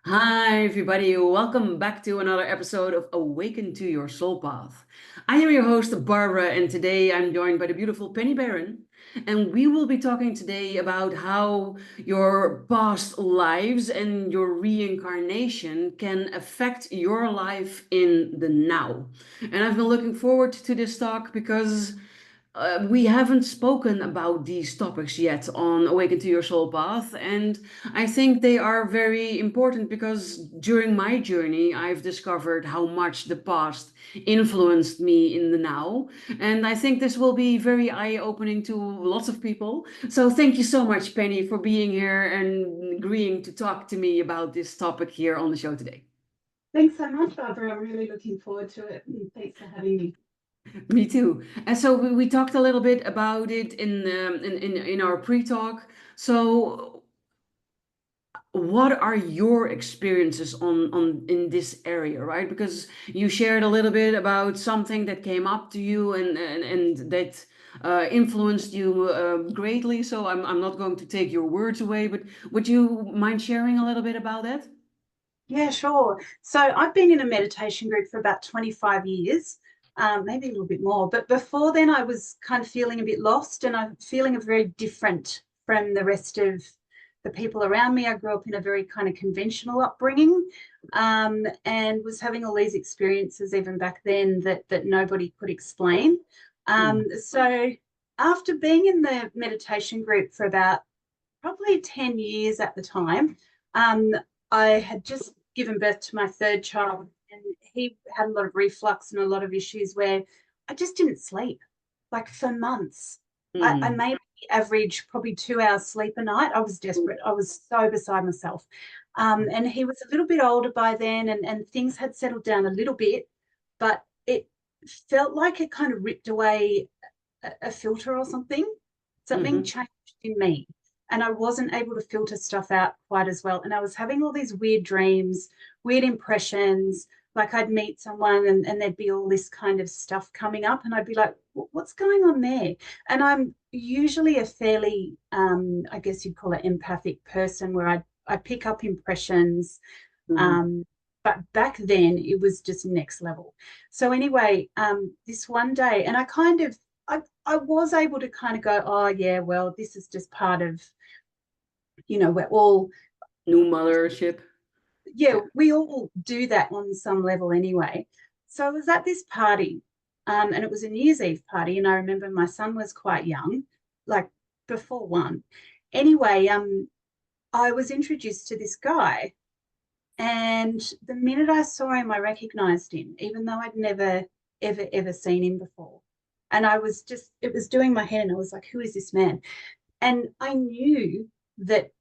Hi, everybody. Welcome back to another episode of Awaken to Your Soul Path. I am your host, Barbara, and today I'm joined by the beautiful Penny Barron. And we will be talking today about how your past lives and your reincarnation can affect your life in the now. And I've been looking forward to this talk because we haven't spoken about these topics yet on Awaken to Your Soul Path, and I think they are very important because during my journey, I've discovered how much the past influenced me in the now, and I think this will be very eye-opening to lots of people. So thank you so much, Penny, for being here and agreeing to talk to me about this topic here on the show today. Thanks so much, Barbara. I'm really looking forward to it. And thanks for having me. Me too. And so we talked a little bit about it in our pre-talk. So what are your experiences on in this area, right? Because you shared a little bit about something that came up to you and that influenced you greatly. So I'm not going to take your words away, but would you mind sharing a little bit about that? Yeah, sure. So I've been in a meditation group for about 25 years, maybe a little bit more. But before then, I was kind of feeling a bit lost and I'm feeling very different from the rest of the people around me. I grew up in a very kind of conventional upbringing, and was having all these experiences even back then that nobody could explain. Mm. So after being in the meditation group for about probably 10 years at the time. Um, I had just given birth to my third child, and he had a lot of reflux and a lot of issues where I just didn't sleep like for months. I Mm. made average probably 2 hours sleep a night. I was desperate. I was so beside myself. And he was a little bit older by then, and things had settled down a little bit, but it felt like it kind of ripped away a filter or something. Something Mm-hmm. changed in me and I wasn't able to filter stuff out quite as well. And I was having all these weird dreams, weird impressions. Like I'd meet someone and there'd be all this kind of stuff coming up, and I'd be like, what's going on there? And I'm usually a fairly, I guess you'd call it empathic person where I pick up impressions. Mm-hmm. Um, but back then it was just next level. So anyway, this one day, and I was able to kind of go, oh yeah, well, this is just part of, we're all, New mothership. yeah, Yeah. we all do that on some level anyway. So I was at this party, and it was a New Year's Eve party, and I remember my son was quite young, like before one. Anyway, I was introduced to this guy, and the minute I saw him, I recognized him, even though I'd never, ever seen him before. And I was just, it was doing my head, and I was like, who is this man? And I knew that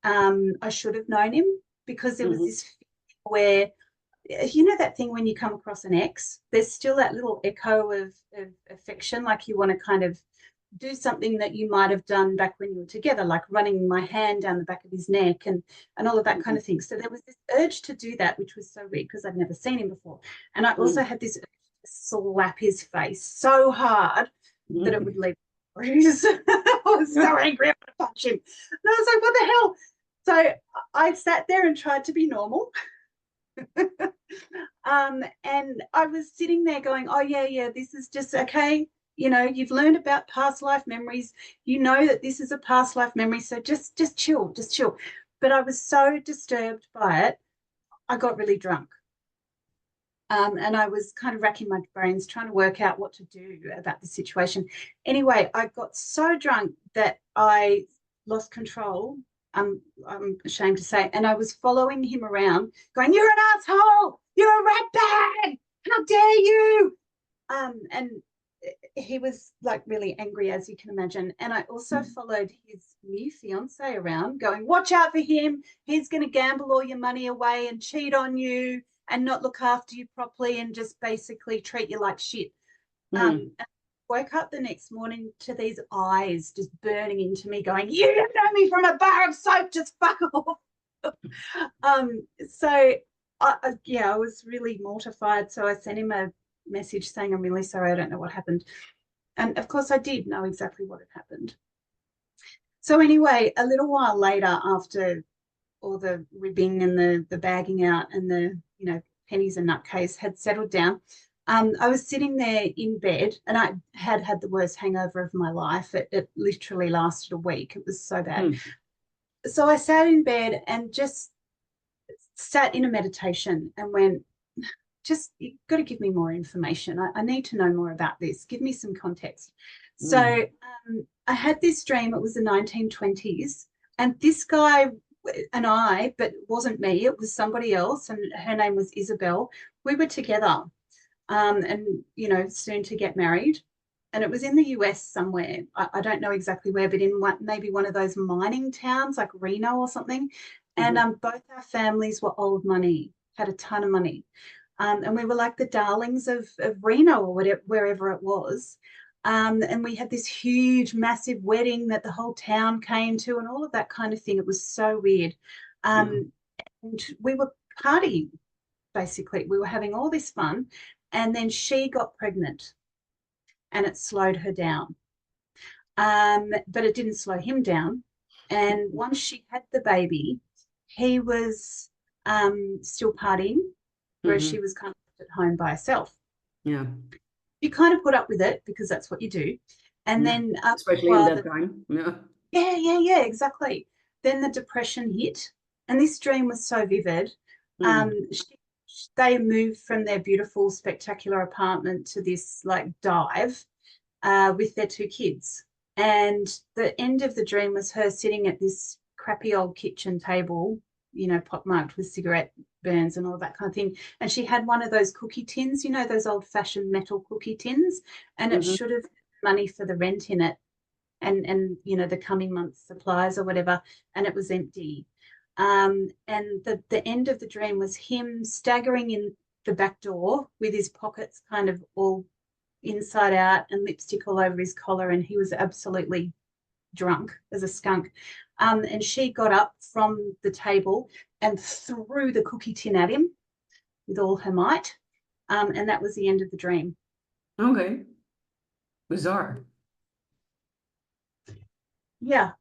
I should have known him because there was Mm-hmm. this where, you know, that thing when you come across an ex, there's still that little echo of affection, like you want to kind of do something that you might have done back when you were together, like running my hand down the back of his neck and all of that kind of thing. So there was this urge to do that, which was so weird because I'd never seen him before. And I also had this urge to slap his face so hard that it would Mm-hmm. leave bruise. I was so angry I wanted to punch him. And I was like, what the hell? So I sat there and tried to be normal. And I was sitting there going, oh, yeah, yeah, this is just okay. You know, you've learned about past life memories. You know that this is a past life memory. So just chill, just chill. But I was so disturbed by it, I got really drunk. And I was kind of racking my brains trying to work out what to do about the situation. Anyway, I got so drunk that I lost control. I'm ashamed to say, and I was following him around, going, "You're an asshole! You're a rat bag! How dare you!" And he was like really angry, as you can imagine. And I also followed his new fiance around, going, "Watch out for him! He's going to gamble all your money away and cheat on you." And not look after you properly and just basically treat you like shit. Mm-hmm. And woke up the next morning to these eyes just burning into me, going, "You don't know me from a bar of soap, just fuck off." So yeah, I was really mortified. So I sent him a message saying, "I'm really sorry, I don't know what happened." And of course, I did know exactly what had happened. So anyway, a little while later, after all the ribbing and the bagging out and the, pennies and nutcase had settled down, I was sitting there in bed and I had the worst hangover of my life. It literally lasted a week. It was so bad. Mm. So I sat in bed and just sat in a meditation and went, just, you've got to give me more information. I need to know more about this. Give me some context. So Mm. I had this dream. It was the 1920s. And this guy and I, but it wasn't me, it was somebody else. And her name was Isabel. We were together and, soon to get married. And it was in the US somewhere. I don't know exactly where, but in maybe one of those mining towns like Reno or something. And Mhm. both our families were old money, had a ton of money. And we were like the darlings of Reno or whatever, wherever it was. And we had this huge, massive wedding that the whole town came to and all of that kind of thing. It was so weird. Yeah. And we were partying, basically. We were having all this fun. And then she got pregnant and it slowed her down. But it didn't slow him down. And once she had the baby, he was still partying, whereas she Mhm. was kind of at home by herself. Yeah. You kind of put up with it because that's what you do. And Yeah. then after a Especially in while, that time. Yeah. yeah, exactly. Then the depression hit, and this dream was so vivid. Mm. They moved from their beautiful, spectacular apartment to this like dive with their two kids. And the end of the dream was her sitting at this crappy old kitchen table, pockmarked with cigarette burns and all that kind of thing. And she had one of those cookie tins, those old fashioned metal cookie tins, and it Mhm. should have money for the rent in it and the coming month's supplies or whatever, and it was empty. And the end of the dream was him staggering in the back door with his pockets kind of all inside out and lipstick all over his collar, and he was absolutely drunk as a skunk. And she got up from the table and threw the cookie tin at him with all her might. And that was the end of the dream. Okay. Bizarre. Yeah.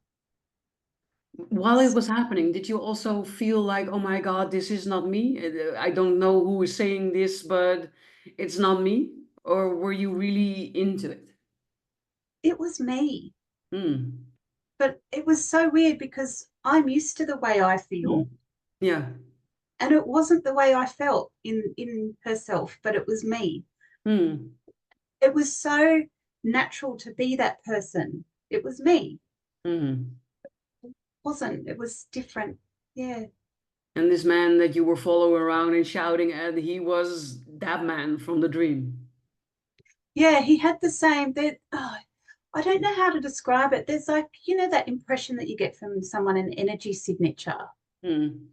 While it was happening, did you also feel like, oh my God, this is not me? I don't know who is saying this, but it's not me? Or were you really into it? It was me. Hmm. But it was so weird because I'm used to the way I Hmm. feel, Yeah. and it wasn't the way I felt in herself, but it was me. Hmm. It was so natural to be that person. It was me. Hmm. It wasn't. It was different. Yeah. And this man that you were following around and shouting at, he was that man from the dream. Yeah, he had the same that I don't know how to describe it. There's like, that impression that you get from someone, an energy signature. Hmm.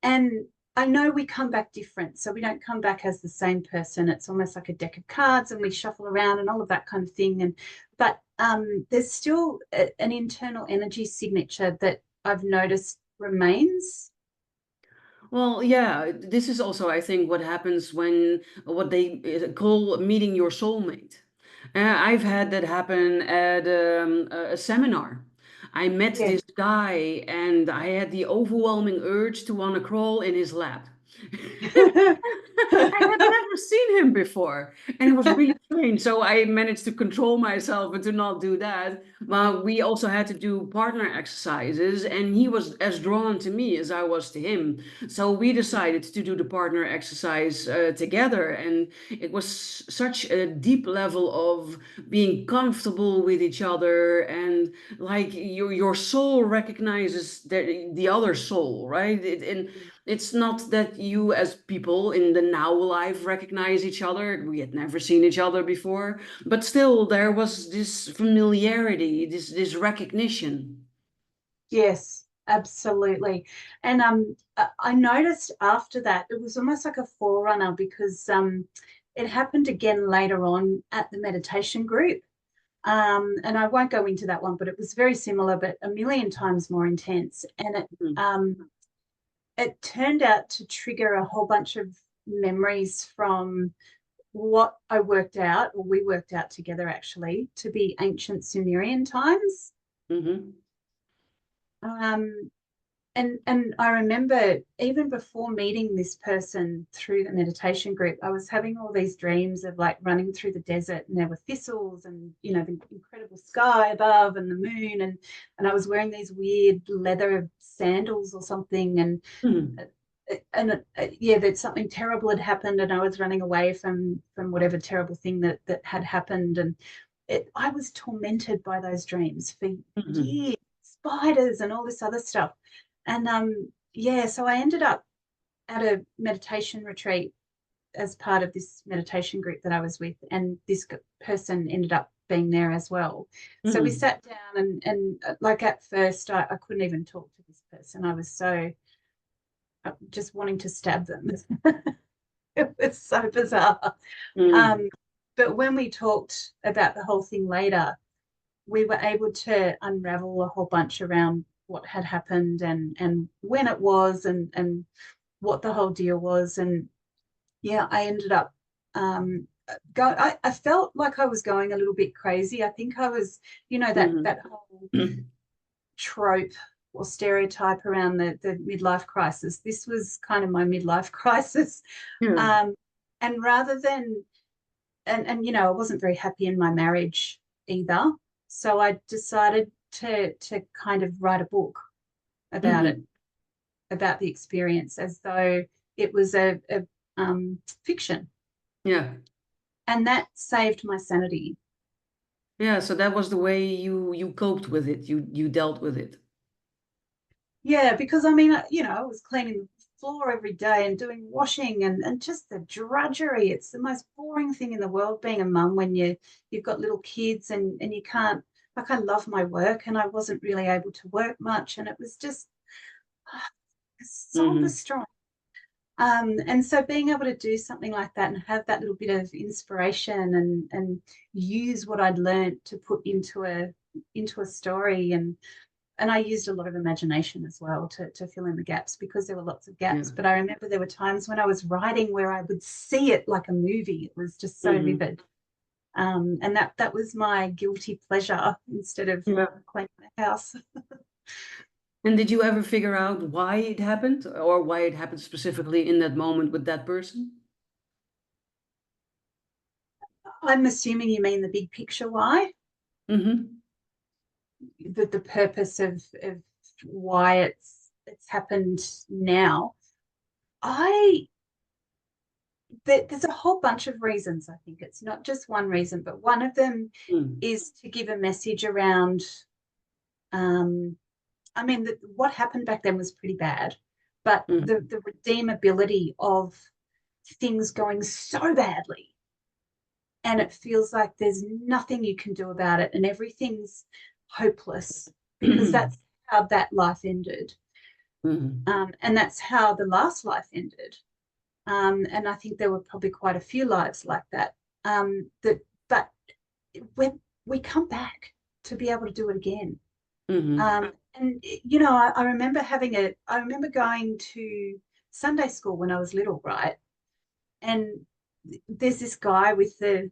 And I know we come back different. So we don't come back as the same person. It's almost like a deck of cards and we shuffle around and all of that kind of thing. But there's still an internal energy signature that I've noticed remains. Well, yeah, this is also, I think, what happens when what they call meeting your soulmate. I've had that happen at a seminar. I met Yeah. this guy and I had the overwhelming urge to want to crawl in his lap. I had never seen him before, and it was really strange. So I managed to control myself and to not do that. But we also had to do partner exercises, and he was as drawn to me as I was to him. So we decided to do the partner exercise together, and it was such a deep level of being comfortable with each other, and like your soul recognizes the other soul, right? And it's not that you as people in the now life recognize each other. We had never seen each other before, but still there was this familiarity, this recognition. Yes, absolutely. And I noticed after that it was almost like a forerunner because it happened again later on at the meditation group. And I won't go into that one, but it was very similar, but a million times more intense. And Mhm. it turned out to trigger a whole bunch of memories from what I worked out, or we worked out together actually, to be ancient Sumerian times. Mhm. Um, And I remember even before meeting this person through the meditation group, I was having all these dreams of like running through the desert, and there were thistles and, you know, the incredible sky above and the moon, and I was wearing these weird leather sandals or something, Mhm. yeah, that something terrible had happened, and I was running away from whatever terrible thing that had happened, and I was tormented by those dreams for Mhm. years, spiders and all this other stuff. And yeah, so I ended up at a meditation retreat as part of this meditation group that I was with, and this person ended up being there as well. So we Mhm. sat down, and like at first I couldn't even talk to this person. I was so just wanting to stab them. It was so bizarre. Mhm. Um, but when we talked about the whole thing later, we were able to unravel a whole bunch around what had happened, and when it was, and what the whole deal was. And yeah, I ended up I felt like I was going a little bit crazy. I think I was, you know, that whole Mhm. trope or stereotype around the midlife crisis. This was kind of my midlife crisis. Yeah. Um, and rather than and you know, I wasn't very happy in my marriage either. So I decided to kind of write a book about it, Mhm. about the experience, as though it was a fiction. Yeah. And that saved my sanity. Yeah. So that was the way you coped with it. You dealt with it. Yeah, because I mean, you know, I was cleaning the floor every day and doing washing, and just the drudgery. It's the most boring thing in the world being a mum when you've got little kids, and you can't, like, I love my work and I wasn't really able to work much, and it was just soul Hmm. destroying. And so being able to do something like that and have that little bit of inspiration, and use what I'd learned to put into a story, and I used a lot of imagination as well to fill in the gaps, because there were lots of Yeah. gaps. But I remember there were times when I was writing where I would see it like a movie. It was just so Hmm. vivid. And that was my guilty pleasure instead of Yeah. cleaning the house. And did you ever figure out why it happened or why it happened specifically in that moment with that person? I'm assuming you mean the big picture why, Hmm. the purpose of why it's happened now. I There's a whole bunch of reasons. I think it's not just one reason, but one of them Mm. is to give a message around. Um, I mean, what happened back then was pretty bad, but the Mhm. the redeemability of things going so badly, and it feels like there's nothing you can do about it, and everything's hopeless, because Mhm. that's how that life ended, Mhm. and that's how the last life ended. And I think there were probably quite a few lives like that. But when we come back to be able to do it again. Mhm. And you know, I remember going to Sunday school when I was little, right? And there's this guy with the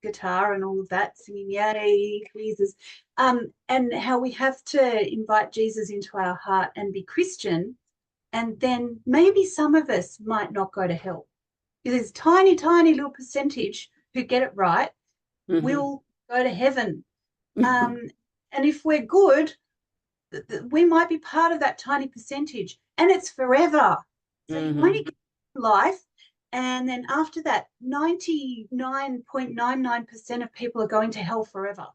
guitar and all of that singing, Yay, Jesus. And how we have to invite Jesus into our heart and be Christian. And then maybe some of us might not go to hell. There's tiny, tiny little percentage who get it right Mhm. will go to heaven. Um, and if we're good, we might be part of that tiny percentage, and it's forever. So you only Mhm. get life. And then after that, 99.99% of people are going to hell forever.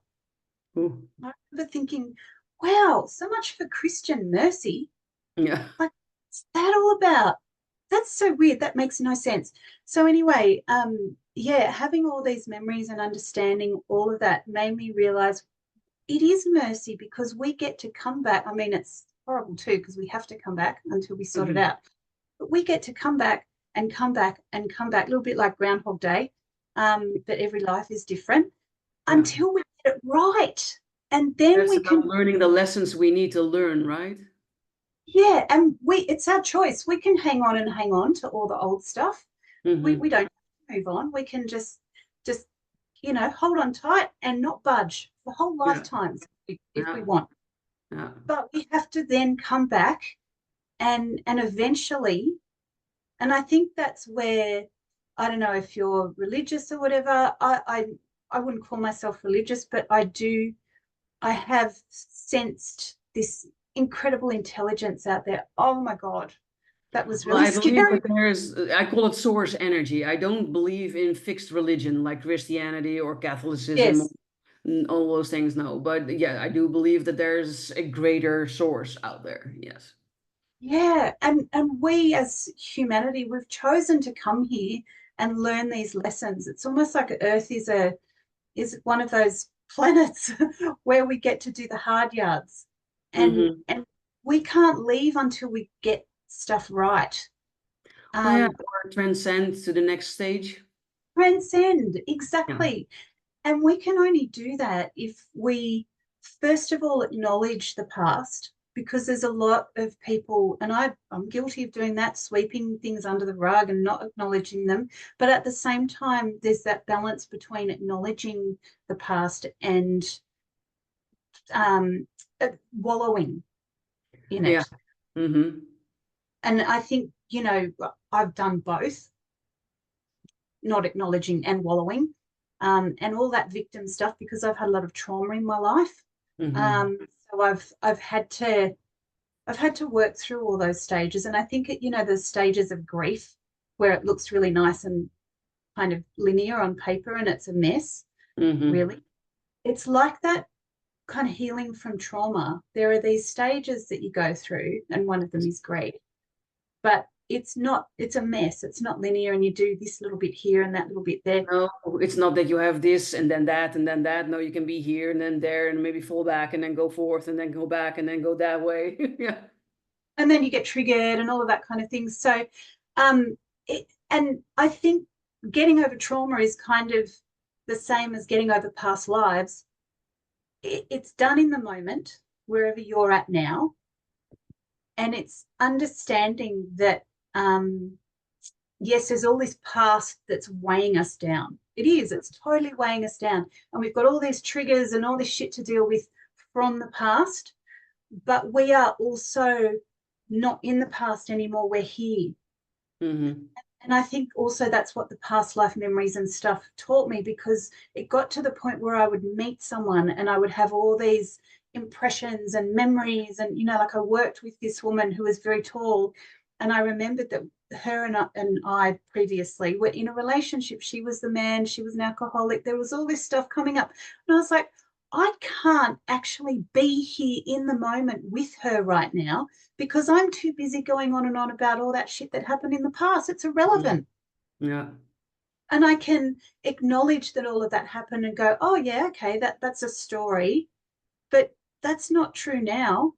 Ooh. I remember thinking, wow, so much for Christian mercy. Yeah. Like, what's that all about? That's so weird. That makes no sense. So anyway, yeah, having all these memories and understanding all of that made me realize it is mercy, because we get to come back. I mean, it's horrible too, because we have to come back until we sort it Mhm. out. But we get to come back and come back and come back, a little bit like Groundhog Day. But every life is different Yeah. until we get it right. And then It's we about can, learning the lessons we need to learn, right? yeah, and it's our choice. We can hang on to all the old stuff. We Hmm. don't move on. We can just you know, hold on tight and not budge for whole Yeah. lifetimes if we Yeah. want. Yeah. But we have to then come back and eventually, and I think that's where, I don't know if you're religious or whatever. I wouldn't call myself religious, but I have sensed this incredible intelligence out there. Oh my God, that was Well, really I believe scary. that I call it source energy. I don't believe in fixed religion like Christianity or Catholicism, Yes. all those things, no. But yeah, I do believe that there's a greater source out there. Yes. Yeah. And we as humanity, we've chosen to come here and learn these lessons. It's almost like Earth is one of those planets where we get to do the hard yards. Mm-hmm. And we can't leave until we get stuff right. Well, yeah, Um, or transcend to the next stage. Transcend, Yeah. exactly. And we can only do that if we, first of all, acknowledge the past, because there's a lot of people, and I'm guilty of doing that, sweeping things under the rug and not acknowledging them. But at the same time, there's that balance between acknowledging the past and um, wallowing in Yeah. it. Mm-hmm. And I think, I've done both, not acknowledging and wallowing, and all that victim stuff, because I've had a lot of trauma in my life. Mm-hmm. So I've had to work through all those stages, and I think the stages of grief where it looks really nice and kind of linear on paper, and it's a mess. Mm-hmm. Really, it's like that kind of healing from trauma. There are these stages that you go through, and one of them is grief, but it's a mess. It's not linear, and you do this little bit here and that little bit there. No, it's not that you have this and then that and then that. No, you can be here and then there and maybe fall back and then go forth and then go back and then go that way. Yeah. And then you get triggered and all of that kind of thing. So, um, and I think getting over trauma is kind of the same as getting over past lives. It's done in the moment, wherever you're at now, and it's understanding that, yes, there's all this past that's weighing us down. It is. It's totally weighing us down, and we've got all these triggers and all this shit to deal with from the past. But we are also not in the past anymore. We're here. Mm-hmm. And I think also that's what the past life memories and stuff taught me, because it got to the point where I would meet someone and I would have all these impressions and memories. And, like I worked with this woman who was very tall. And I remembered that her and I previously were in a relationship. She was the man, she was an alcoholic. There was all this stuff coming up. And I was like, I can't actually be here in the moment with her right now, because I'm too busy going on and on about all that shit that happened in the past. It's irrelevant. Yeah. And I can acknowledge that all of that happened and go, oh yeah, okay, that's a story. But that's not true now.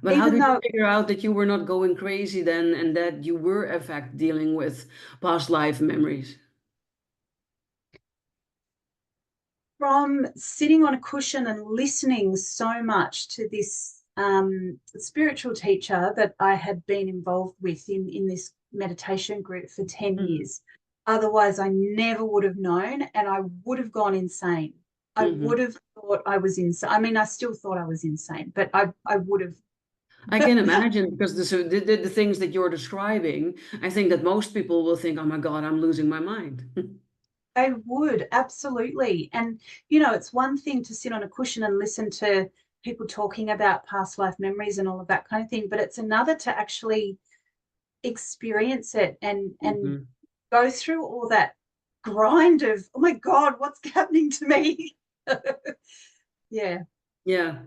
But how Even did you though figure out that you were not going crazy then and that you were, in fact, dealing with past life memories? from sitting on a cushion and listening so much to this spiritual teacher that I had been involved with in this meditation group for 10 Mm-hmm. years. Otherwise, I never would have known, and I would have gone insane. I would Mm-hmm. have thought I was insane. I mean, I still thought I was insane, but I would I have. can imagine because the things that you're describing, I think that most people will think, oh my God, I'm losing my mind. I would, absolutely. And, it's one thing to sit on a cushion and listen to people talking about past life memories and all of that kind of thing, but it's another to actually experience it and Hmm. go through all that grind of, oh my God, what's happening to me? Yeah. Yeah.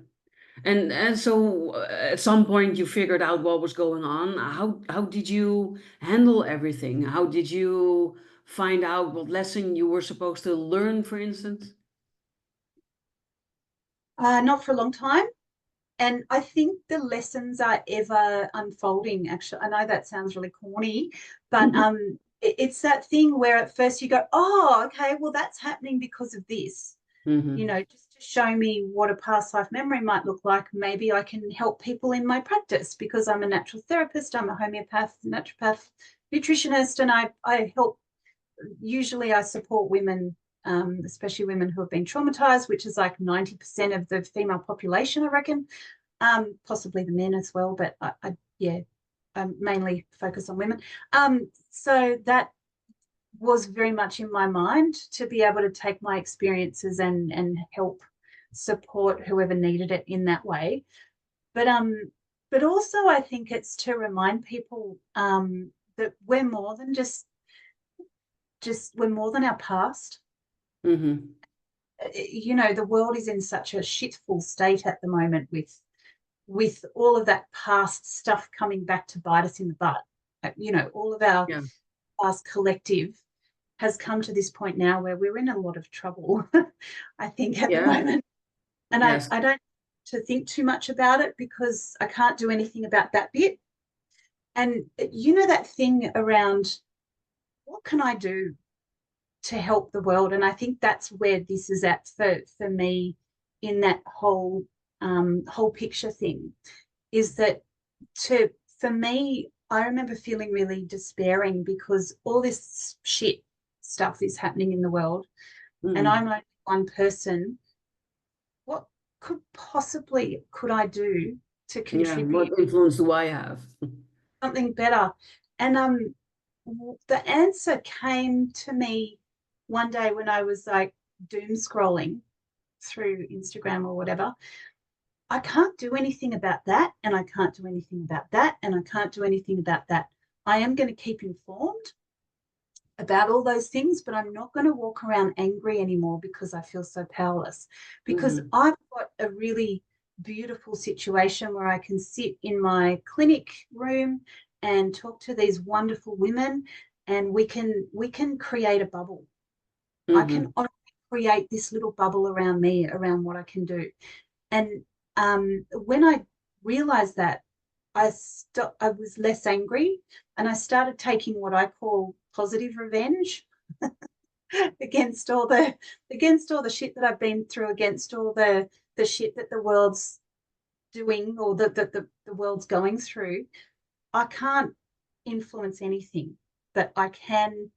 And so at some point you figured out what was going on. How did you handle everything? How did you find out what lesson you were supposed to learn, for instance? Not for a long time. And I think the lessons are ever unfolding, actually. I know that sounds really corny, but it's that thing where at first you go, oh, okay, well, that's happening because of this. Hmm. Just to show me what a past life memory might look like. Maybe I can help people in my practice, because I'm a natural therapist, I'm a homeopath, naturopath, nutritionist, and I help. Usually I support women, especially women who have been traumatized, which is like 90% of the female population, I reckon. possibly the men as well, but yeah, I mainly focus on women. So that was very much in my mind, to be able to take my experiences and help support whoever needed it in that way. But also I think it's to remind people that we're more than just we're more than our past. Mm-hmm. You know, the world is in such a shitful state at the moment with all of that past stuff coming back to bite us in the butt. You know, all of our Yeah. past collective has come to this point now where we're in a lot of trouble, I think, at the Yeah. moment. And Yes. I don't to think too much about it, because I can't do anything about that bit. And you know, that thing around, what can I do to help the world? And I think that's where this is at for me, in that whole picture thing, is that to for me, I remember feeling really despairing because all this shit stuff is happening in the world, and Mm-hmm. I'm like one person. What could I do to Yeah. contribute What influence do I have? something better? And the answer came to me one day when I was like doom scrolling through Instagram or whatever. I can't do anything about that, and I can't do anything about that, and I can't do anything about that. I am going to keep informed about all those things, but I'm not going to walk around angry anymore because I feel so powerless. Because Mm-hmm. I've got a really beautiful situation where I can sit in my clinic room and talk to these wonderful women, and we can create a bubble. I Mm-hmm. can honestly create this little bubble around me, around what I can do. And when I realized that, I was less angry, and I started taking what I call positive revenge against all the shit that I've been through, against all the shit that the world's doing, or the world's going through. I can't influence anything, but I can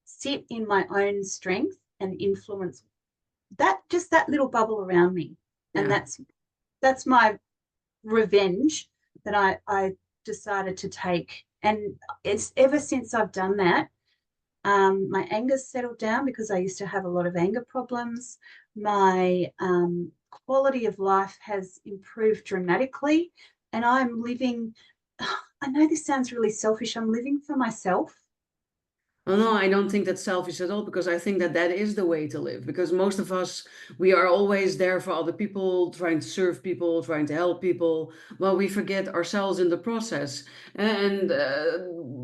sit in my own strength and influence that, just that little bubble around me. And Yeah. that's my revenge that I decided to take. And it's ever since I've done that, my anger's settled down, because I used to have a lot of anger problems. My quality of life has improved dramatically, and I'm living. I know this sounds really selfish. I'm living for myself. Oh, no, I don't think that's selfish at all, because I think that that is the way to live. Because most of us, we are always there for other people, trying to serve people, trying to help people, while we forget ourselves in the process. And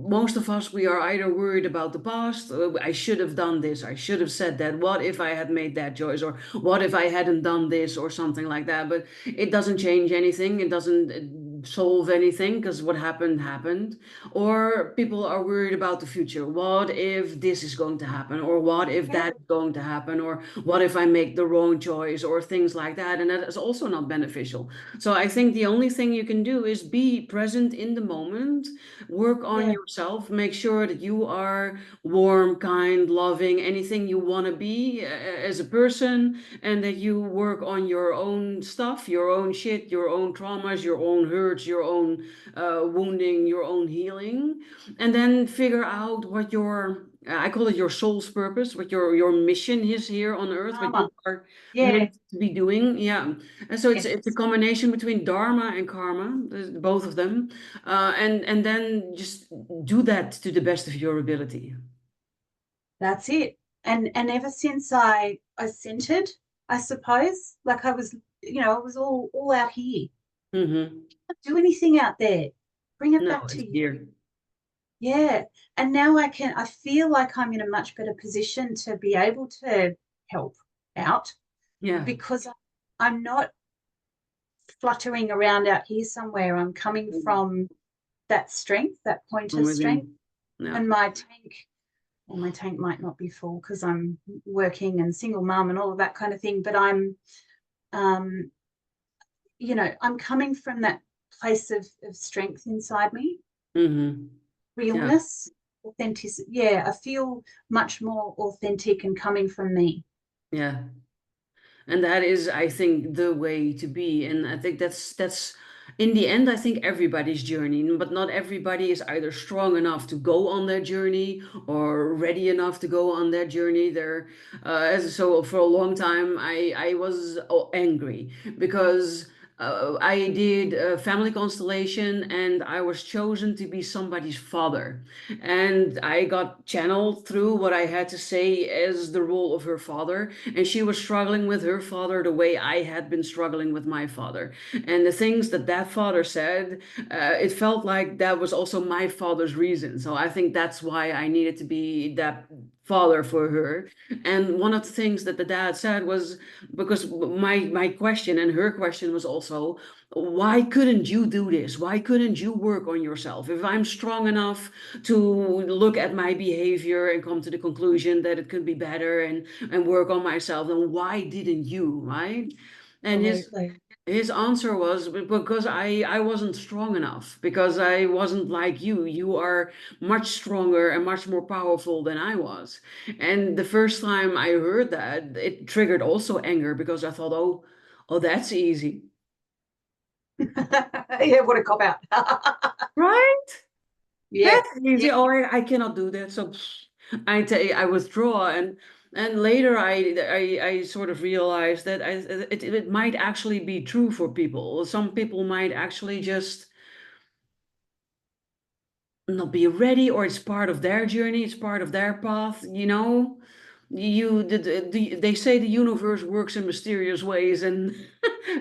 most of us, we are either worried about the past, I should have done this, I should have said that, what if I had made that choice, or what if I hadn't done this, or something like that. But it doesn't change anything, it doesn't solve anything, because what happened, happened. Or people are worried about the future. What if this is going to happen? Or what if Yeah, that is going to happen? Or what if I make the wrong choice? Or things like that. And that is also not beneficial. So I think the only thing you can do is be present in the moment, work on yeah, yourself, make sure that you are warm, kind, loving, anything you want to be as a person, and that you work on your own stuff, your own shit, your own traumas, your own hurts, your own wounding, your own healing, and then figure out what your I call it your soul's purpose, what your mission is here on earth, what you karma. are Yeah, meant to be doing. Yeah, and so it's a yes, combination between dharma and karma, both of them, and then just do that to the best of your ability. that's it. And ever since I centered, I suppose, like I was, I was all out here. Hmm. Do anything out there. Bring it No, back to it's you. here. Yeah. And now I feel like I'm in a much better position to be able to help out, Yeah, because I'm not fluttering around out here somewhere. I'm coming I'm from that strength, that point of strength. within. Yeah. And my tank might not be full because I'm working and single mum and all of that kind of thing. But um, I'm coming from that place of strength inside me, Hmm. Yeah. realness, authenticity. Yeah, I feel much more authentic and coming from me. Yeah. And that is, I think, the way to be. And I think that's in the end, I think everybody's journey, but not everybody is either strong enough to go on that journey or ready enough to go on that journey. So for a long time, I was angry because I did a family constellation and I was chosen to be somebody's father. And I got channeled through what I had to say as the role of her father. And she was struggling with her father the way I had been struggling with my father. And the things that that father said, it felt like that was also my father's reason. So I think that's why I needed to be that father for her. And one of the things that the dad said was, because my question and her question was also, why couldn't you do this? Why couldn't you work on yourself? If I'm strong enough to look at my behavior and come to the conclusion that it could be better and work on myself, then why didn't you, right? And Absolutely. his answer was, because I wasn't strong enough, because I wasn't like you. You are much stronger and much more powerful than I was. And the first time I heard that, it triggered also anger, because I thought, oh, that's easy. Yeah, what a cop out. Right? Yes, That's yeah, easy. Oh, I cannot do that. So I withdraw. And later I sort of realized that it might actually be true for people. Some people might actually just not be ready, or it's part of their journey, it's part of their path, they say the universe works in mysterious ways, and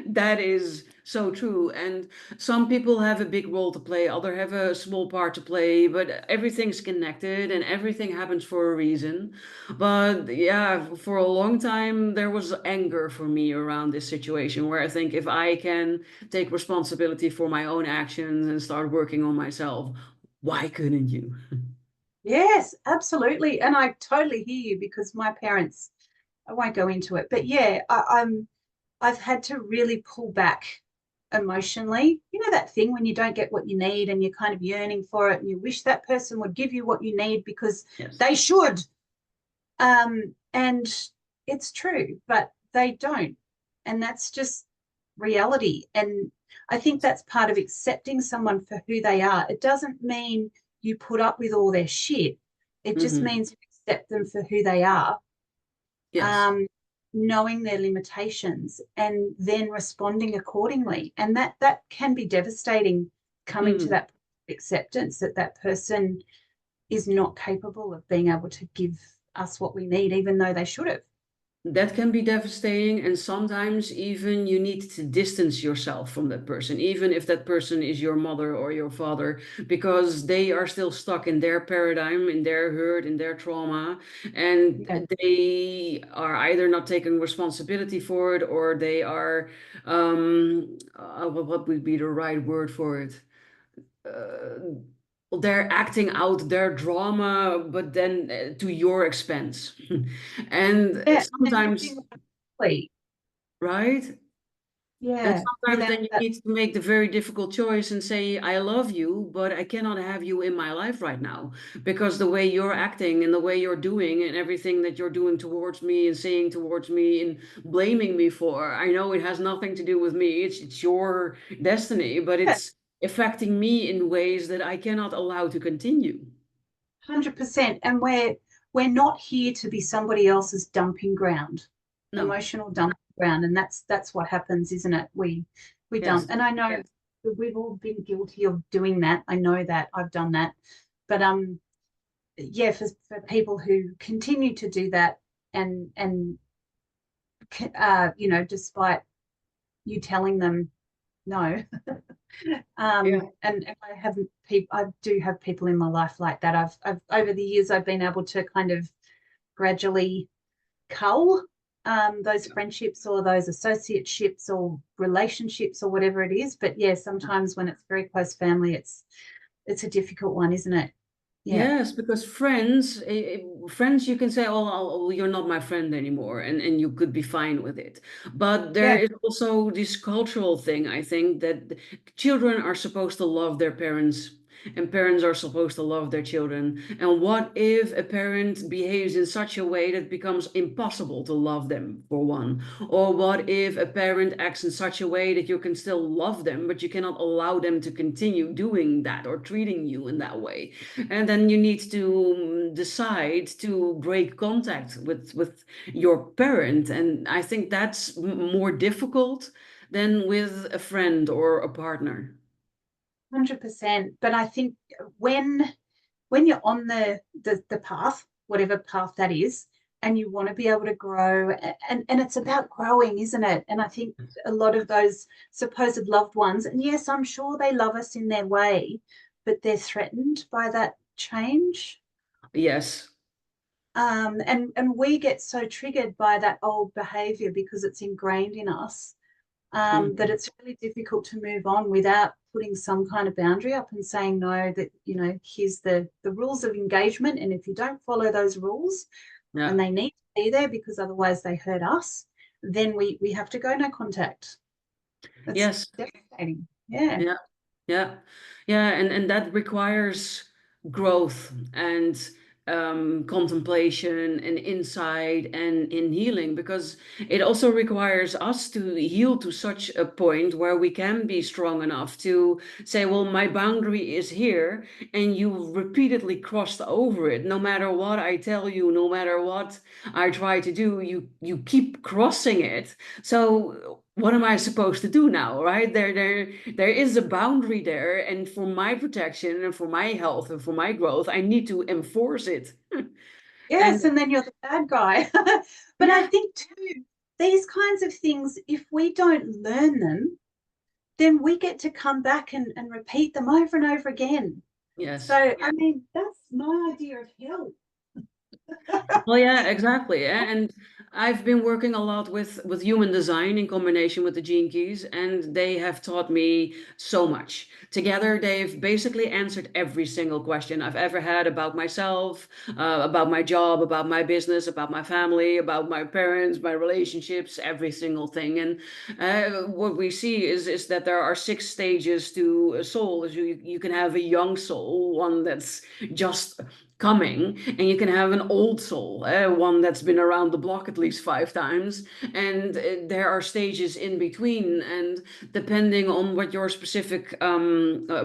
that is so true. And some people have a big role to play, other have a small part to play, but everything's connected and everything happens for a reason. But yeah, for a long time there was anger for me around this situation, where I think if I can take responsibility for my own actions and start working on myself, why couldn't you? yes, absolutely. And I totally hear you because my parents, I won't go into it, but yeah, I've had to really pull back emotionally. You know that thing when you don't get what you need and you're kind of yearning for it and you wish that person would give you what you need because Yes. they should. And it's true, but they don't. And that's just reality. And I think that's part of accepting someone for who they are. It doesn't mean you put up with all their shit. It just Hmm. means you accept them for who they are, Yes. um, knowing their limitations and then responding accordingly. And that can be devastating, coming to Hmm. that acceptance that that person is not capable of being able to give us what we need, even though they should have. That can be devastating, and sometimes even you need to distance yourself from that person, even if that person is your mother or your father, because they are still stuck in their paradigm, in their hurt, in their trauma, and Yeah. they are either not taking responsibility for it, or they are, what would be the right word for it? They're acting out their drama, but then to your expense. And Yeah. And sometimes, living honestly. right? And Yeah. sometimes Without then you that. need to make the very difficult choice and say, I love you, but I cannot have you in my life right now. Because the way you're acting and the way you're doing and everything that you're doing towards me and saying towards me and blaming me for, I know it has nothing to do with me. It's your destiny, but Yeah. it's affecting me in ways that I cannot allow to continue. 100%. And we're not here to be somebody else's dumping ground, No. emotional dumping ground. And that's what happens, isn't it? We dump. Yes. And I know that we've all been guilty of doing that. I know that I've done that. But yeah, for people who continue to do that and despite you telling them no. Yeah. And I do have people in my life like that. I've over the years I've been able to kind of gradually cull those friendships or those associateships or relationships or whatever it is. But yeah, sometimes when it's very close family, it's a difficult one, isn't it? Yeah. Yes, because friends, you can say, oh, you're not my friend anymore, and you could be fine with it. But there Yeah. is also this cultural thing, I think, that children are supposed to love their parents. and parents are supposed to love their children. And what if a parent behaves in such a way that it becomes impossible to love them, for one? Or what if a parent acts in such a way that you can still love them, but you cannot allow them to continue doing that or treating you in that way? And then you need to decide to break contact with your parent. And I think that's more difficult than with a friend or a partner. 100%. But I think when you're on the path, whatever path that is, and you want to be able to grow, and it's about growing, isn't it? And I think a lot of those supposed loved ones, and yes, I'm sure they love us in their way, but they're threatened by that change. Yes. And we get so triggered by that old behavior because it's ingrained in us, that Mhm. it's really difficult to move on without putting some kind of boundary up and saying no, that, here's the rules of engagement, and if you don't follow those rules, and Yeah. they need to be there because otherwise they hurt us, then we have to go no contact. That's Yes. devastating. Yeah. Yeah. Yeah, yeah, and that requires growth and contemplation and insight and in healing, because it also requires us to heal to such a point where we can be strong enough to say, well, my boundary is here, and you repeatedly crossed over it. No matter what I tell you, no matter what I try to do, you keep crossing it. So what am I supposed to do now, right? There is a boundary there, and for my protection and for my health and for my growth, I need to enforce it. Yes, And and then you're the bad guy. But I yeah, think too, these kinds of things, if we don't learn them, then we get to come back and repeat them over and over again. So, yes. I mean, that's my idea of hell. Well, yeah, exactly. And I've been working a lot with human design in combination with the gene keys, and they have taught me so much. Together, they've basically answered every single question I've ever had about myself, about my job, about my business, about my family, about my parents, my relationships, every single thing. And what we see is that there are 6 stages to a soul. Is you can have a young soul, one that's just coming, and you can have an old soul, one that's been around the block at least 5 times, and there are stages in between, and depending on what your specific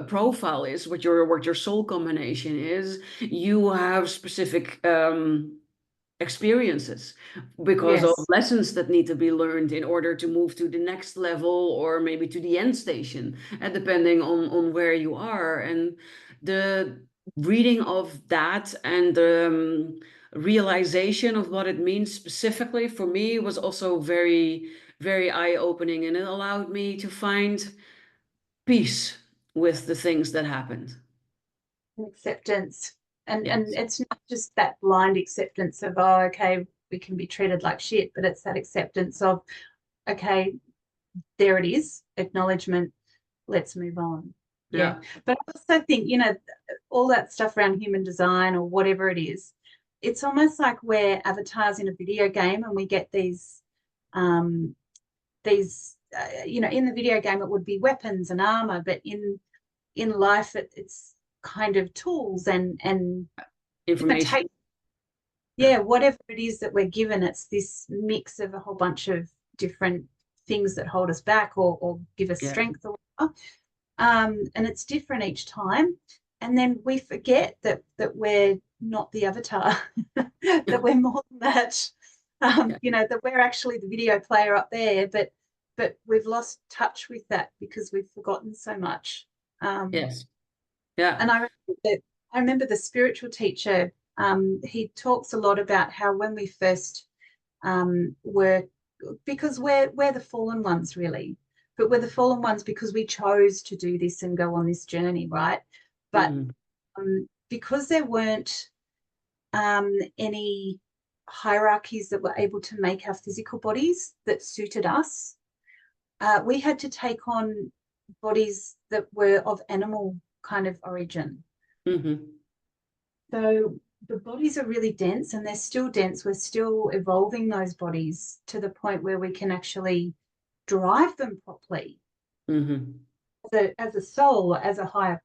profile is, what your soul combination is, you have specific experiences because of Yes, lessons that need to be learned in order to move to the next level or maybe to the end station, and depending on where you are. And the reading of that and the realization of what it means specifically for me was also very, very eye-opening, and it allowed me to find peace with the things that happened. acceptance. And Yes. it's not just that blind acceptance of, oh, okay, we can be treated like shit, but it's that acceptance of, okay, there it is, acknowledgement, let's move on. Yeah. Yeah. But I also think, all that stuff around human design or whatever it is, it's almost like we're avatars in a video game, and we get um, in the video game, it would be weapons and armor, but in life, it's kind of tools and Information. invitation. Yeah, whatever it is that we're given, it's this mix of a whole bunch of different things that hold us back or give us Yeah. strength or whatever. And it's different each time. And then we forget that we're not the avatar, that we're more than that. Yeah. That we're actually the video player up there, but we've lost touch with that because we've forgotten so much. Um, Yes. Yeah. and I remember the spiritual teacher. He talks a lot about how when we first were, because we're the fallen ones, really, but we're the fallen ones because we chose to do this and go on this journey, right? But Mhm. because there weren't any hierarchies that were able to make our physical bodies that suited us, we had to take on bodies that were of animal kind of origin. Mhm. So the bodies are really dense, and they're still dense. We're still evolving those bodies to the point where we can actually drive them properly Mhm. as a soul, as a higher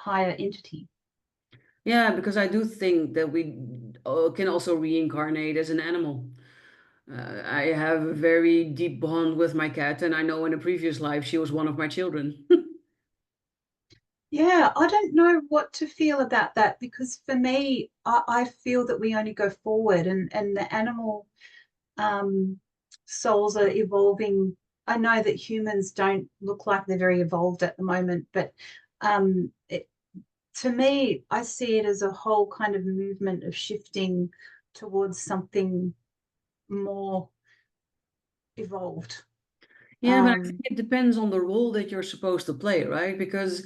higher entity. Yeah, because I do think that we can also reincarnate as an animal. I have a very deep bond with my cat, and I know in a previous life she was one of my children. Yeah, I don't know what to feel about that because for me, I feel that we only go forward and the animal um, souls are evolving. I know that humans don't look like they're very evolved at the moment, but it, to me, I see it as a whole kind of movement of shifting towards something more evolved. Yeah, but I think Um, it depends on the role that you're supposed to play, right? Because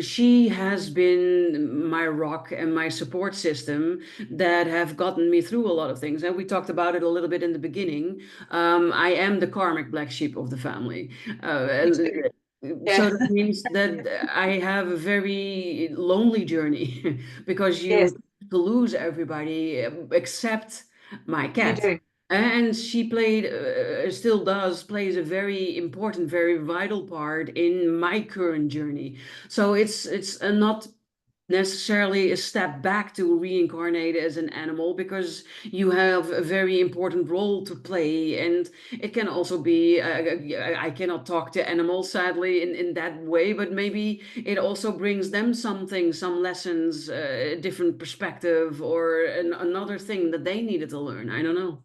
she has been my rock and my support system that have gotten me through a lot of things. And we talked about it a little bit in the beginning. I am the karmic black sheep of the family. me too. So Yeah. that means that I have a very lonely journey because Yes, you lose everybody except my you cat. do. And she played, still does, plays a very important, very vital part in my current journey. So it's not necessarily a step back to reincarnate as an animal because you have a very important role to play, and it can also be. I cannot talk to animals sadly in that way, but maybe it also brings them something, some lessons, a different perspective, or another thing that they needed to learn. I don't know.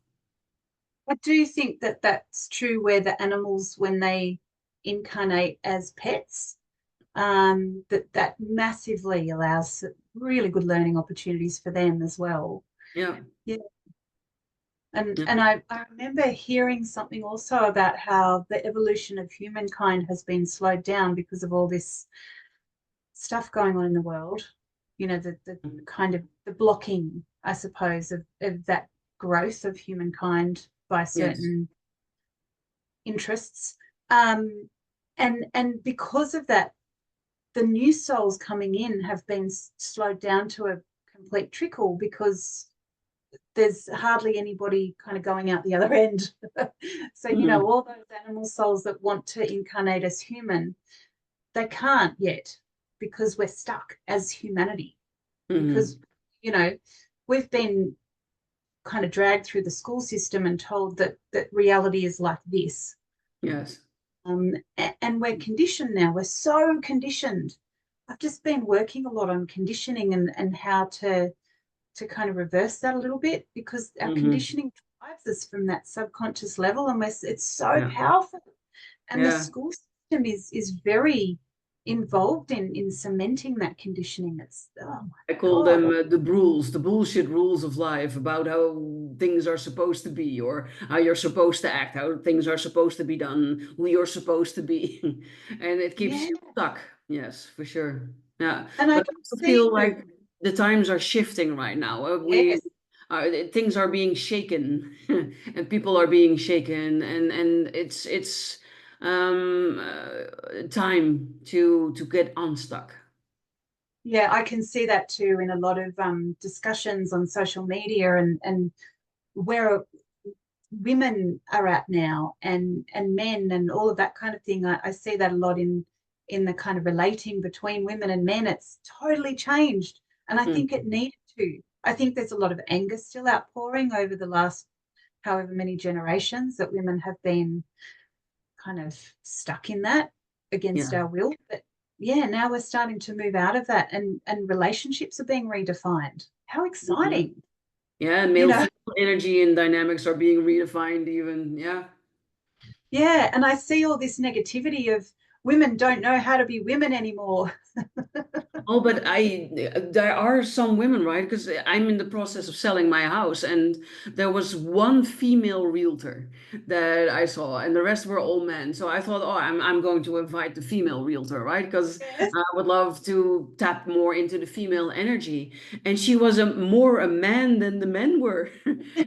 I do think that that's true where the animals, when they incarnate as pets, that massively allows really good learning opportunities for them as well. Yeah. Yeah. And Yeah. and I remember hearing something also about how the evolution of humankind has been slowed down because of all this stuff going on in the world. You know, the kind of the blocking, I suppose, of that growth of humankind by Yes. certain interests. Um, and because of that, the new souls coming in have been slowed down to a complete trickle because there's hardly anybody kind of going out the other end. So, you know, Mhm. all those animal souls that want to incarnate as human, they can't yet because we're stuck as humanity. Because, Mhm. you know, we've been kind of dragged through the school system and told that reality is like this. Yes. And we're conditioned now. We're so conditioned. I've just been working a lot on conditioning and how to kind of reverse that a little bit because our Hmm. conditioning drives us from that subconscious level and it's so Yeah. powerful. And the Yeah. school system is very involved in cementing that conditioning. It's oh my I call God. them the rules, the bullshit rules of life about how things are supposed to be, or how you're supposed to act, how things are supposed to be done, who you're supposed to be. And it keeps Yeah. you stuck. Yes, for sure. Yeah. And I But I can also see feel with like the times are shifting right now. yes, Things are being shaken, and people are being shaken, and it's time to get unstuck. yeah, I can see that too in a lot of discussions on social media and where women are at now and men and all of that kind of thing. I see that a lot in the kind of relating between women and men. It's totally changed. And I think it needed to. I think there's a lot of anger still outpouring over the last however many generations that women have been kind of stuck in that against Yeah. our will. But yeah, now we're starting to move out of that and relationships are being redefined. How Mhm. exciting. Yeah, You male know, female energy and dynamics are being redefined even. Yeah. yeah, and I see all this negativity of women don't know how to be women anymore. Oh, but there are some women, right? Because I'm in the process of selling my house, and there was one female realtor that I saw, and the rest were all men. So I thought, oh, I'm going to invite the female realtor, right? Because Yes. I would love to tap more into the female energy. And she was more a man than the men were.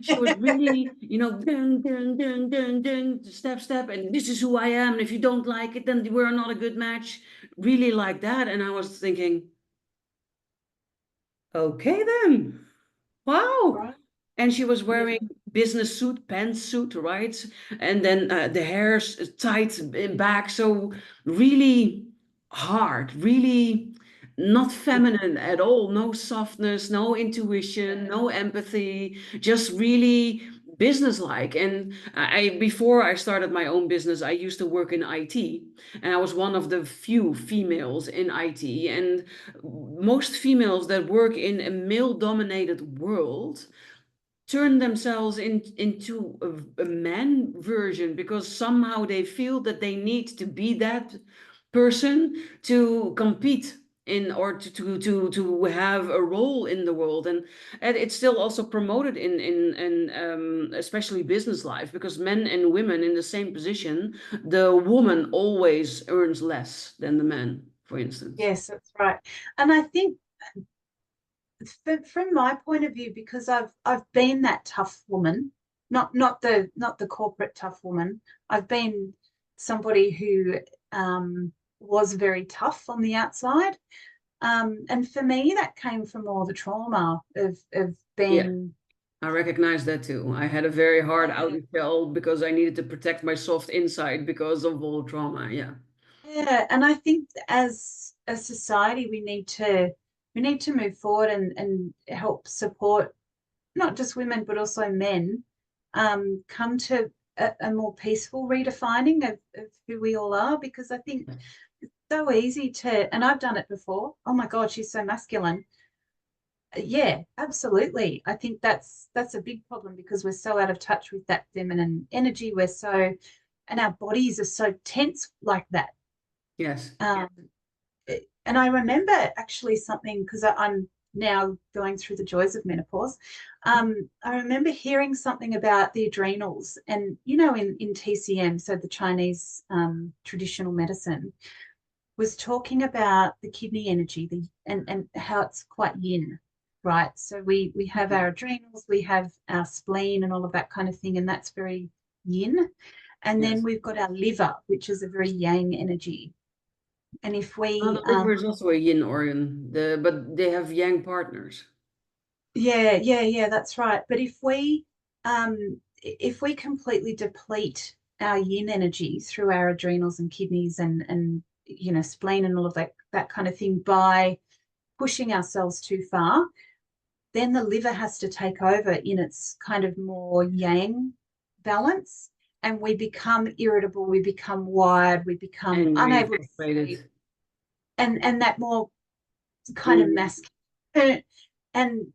She was really, ding, ding, ding, ding, ding, step, step, and this is who I am. And if you don't like it, then we're not a good match. Really like that. And I was thinking, okay then. Wow. Right. And she was Yeah. wearing business suit, pantsuit, right? And then the hair's tight in back. So really hard, really not feminine at all. No softness, no intuition, no empathy, just really businesslike. And before I started my own business, I used to work in IT, and I was one of the few females in IT. And most females that work in a male-dominated world turn themselves into a man version because somehow they feel that they need to be that person to compete in or to have a role in the world. And it's still also promoted in especially business life, because men and women in the same position, the woman always earns less than the man, for instance. Yes, that's right. And I think from my point of view, because I've been that tough woman, not the corporate tough woman. I've been somebody who was very tough on the outside. And for me, that came from all the trauma of Yeah, being, I recognize that too. I had a very hard yeah, outer shell because I needed to protect my soft inside because of all trauma. Yeah. yeah. And I think as a society, we need to move forward and help support not just women but also men come to a more peaceful redefining of who we all are, because I think it's so easy to, and I've done it before. Oh my God, she's so masculine. Yeah, absolutely. I think that's a big problem because we're so out of touch with that feminine energy. We're so, and our bodies are so tense like that. Yes. Um, and I remember actually something because I'm now going through the joys of menopause. I remember hearing something about the adrenals, and in TCM, so the Chinese traditional medicine, was talking about the kidney energy, and how it's quite yin, right? So we have our adrenals, we have our spleen, and all of that kind of thing, and that's very yin. And then Yes. we've got our liver, which is a very yang energy. And if Well, we the liver is also a yin organ, but they have yang partners. Yeah, yeah, yeah, that's right. But if we completely deplete our yin energy through our adrenals and kidneys and spleen and all of that kind of thing by pushing ourselves too far, then the liver has to take over in its kind of more yang balance, and we become irritable, we become wired, we become Angry, unable to sleep, frustrated. and that more kind of Mm, masculine. And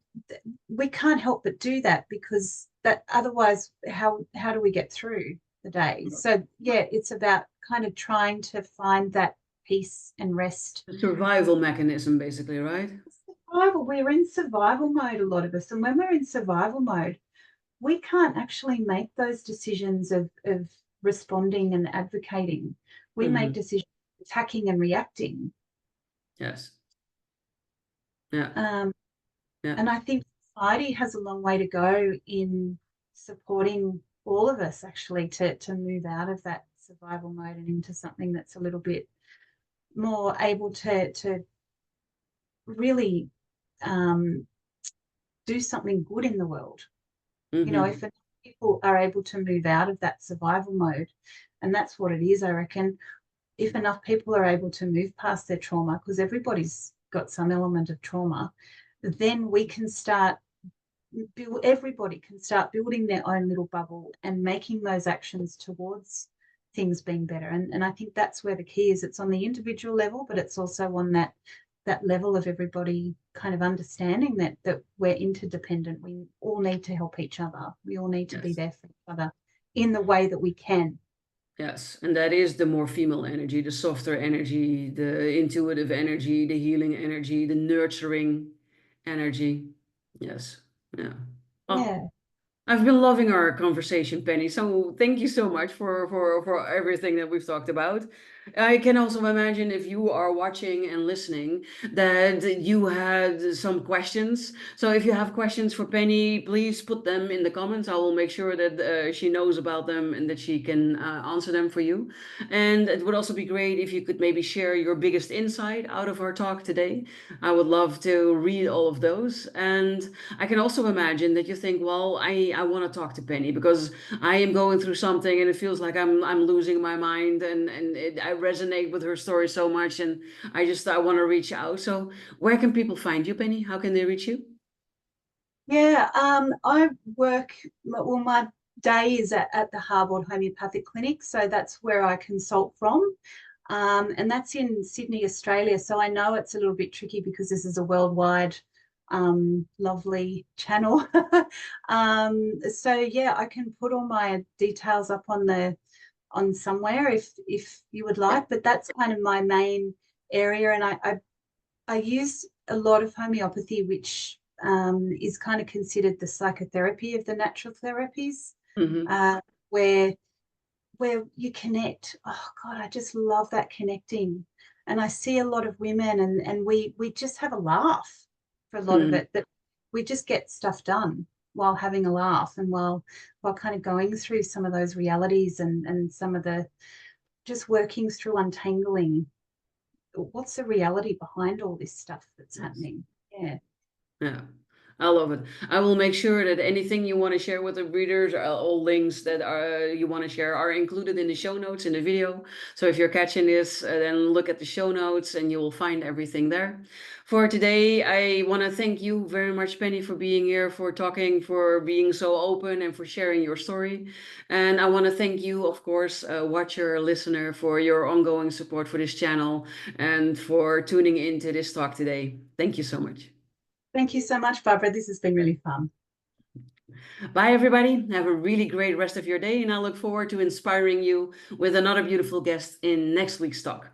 we can't help but do that, because that otherwise how do we get through the day? So yeah, it's about kind of trying to find that peace and rest. a survival mechanism, basically, right? Survival, we're in survival mode, a lot of us, and when we're in survival mode, we can't actually make those decisions of responding and advocating. We make Hmm. decisions attacking and reacting. Yes. Yeah. um, Yeah. And I think society has a long way to go in supporting all of us actually to move out of that survival mode and into something that's a little bit more able to really um, do something good in the world. If Hmm. people are able to move out of that survival mode, and that's what it is, I reckon, if enough people are able to move past their trauma, because everybody's got some element of trauma, then we can start everybody can start building their own little bubble and making those actions towards things being better. And I think that's where the key is. It's on the individual level, but it's also on that level of everybody kind of understanding that we're interdependent. We all need to help each other. We all need to be Yes. there for each other in the way that we can. Yes. And that is the more female energy, the softer energy, the intuitive energy, the healing energy, the nurturing energy. Yes. Yeah. Oh, Yeah. I've been loving our conversation, Penny. So thank you so much for everything that we've talked about. I can also imagine, if you are watching and listening, that you had some questions. So if you have questions for Penny, please put them in the comments. I will make sure that she knows about them and that she can answer them for you. And it would also be great if you could maybe share your biggest insight out of our talk today. I would love to read all of those. And I can also imagine that you think, well, I want to talk to Penny because I am going through something and it feels like I'm losing my mind, and resonate with her story so much, and I want to reach out. So where can people find you, Penny? How can they reach you? Yeah, I work, well, my day is at the Harbord Homeopathic Clinic, so that's where I consult from. And that's in Sydney, Australia. So I know it's a little bit tricky because this is a worldwide lovely channel. So yeah, I can put all my details up on somewhere if you would Yeah. like, but that's kind of my main area. And I use a lot of homeopathy, which is kind of considered the psychotherapy of the natural therapies, Hmm. uh, where you connect. Oh God, I just love that connecting. And I see a lot of women, and we just have a laugh for a lot of Hmm. it, but we just get stuff done while having a laugh and while kind of going through some of those realities and some of the just working through untangling what's the reality behind all this stuff that's Yes. happening. Yeah. Yeah, I love it. I will make sure that anything you want to share with the readers, all links that are you want to share are included in the show notes in the video. So if you're catching this, then look at the show notes and you will find everything there. For today, I want to thank you very much, Penny, for being here, for talking, for being so open, and for sharing your story. And I want to thank you, of course, watcher, listener, for your ongoing support for this channel and for tuning into this talk today. Thank you so much. Thank you so much, Barbara. This has been really fun. Bye, everybody. Have a really great rest of your day, and I look forward to inspiring you with another beautiful guest in next week's talk.